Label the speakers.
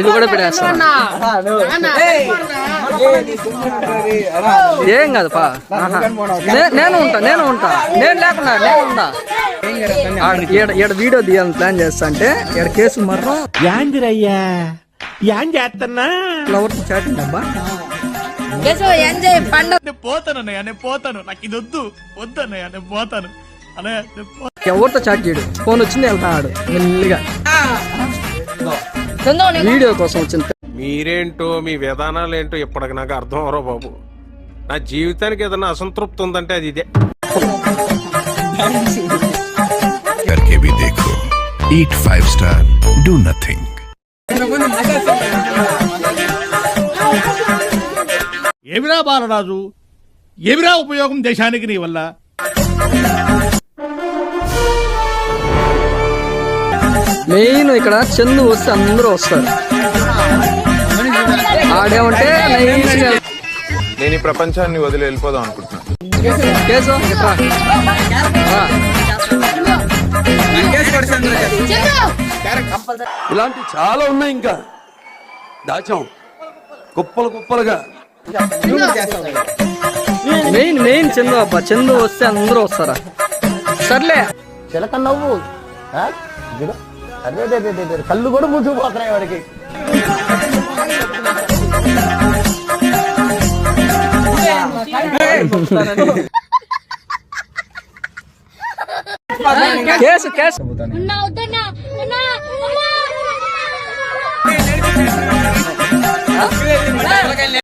Speaker 1: ఇది కూడా పెట్టేస్తాను. ఏం కాదు పా, నేను ఉంటా నేను లేకుండా నేను ఉంటా. ఈడ వీడియో తీయాలని ప్లాన్ చేస్తా అంటే ఈడ కేసు మర్రం
Speaker 2: యాందిరయ్యా ఏం చేస్తున్నా
Speaker 1: ఫ్లవర్స్ చాటింగ్ అబ్బా.
Speaker 3: పోతాను నాకు ఇది వద్దన్నయ్య నేను పోతాను.
Speaker 1: ఎవరితో చాట్ చేయడు, ఫోన్ వచ్చింది వెళ్తాడు మెల్లిగా. వీడియో కోసం వచ్చింది.
Speaker 4: మీరేంటో మీ విధానాలు ఏంటో ఇప్పటికి నాకు అర్థం అవరో బాబు. నా జీవితానికి ఏదైనా అసంతృప్తి ఉందంటే అది ఇదే.
Speaker 5: करके भी देखो, eat 5 star, do nothing.
Speaker 3: ఏమిరా బాలరాజు, ఏమిరా ఉపయోగం దేశానికి నీ వల్ల?
Speaker 1: మెయిన్ ఇక్కడ చందు వస్తే అందరూ వస్తారు. ఆడేమంటే
Speaker 6: నేను ఈ ప్రపంచాన్ని వదిలి వెళ్ళిపోదాం అనుకుంటున్నాను.
Speaker 1: కేసు
Speaker 7: ఇలాంటి చాలా ఉన్నాయి, ఇంకా దాచాం కుప్పలుగా.
Speaker 1: మెయిన్ చందు అబ్బా, చందు వస్తే అందరూ వస్తారా? సర్లే
Speaker 8: చిలక నవ్వు అదే కళ్ళు కూడా మూసుకుపోతున్నాయి వాడికి.
Speaker 1: కేసు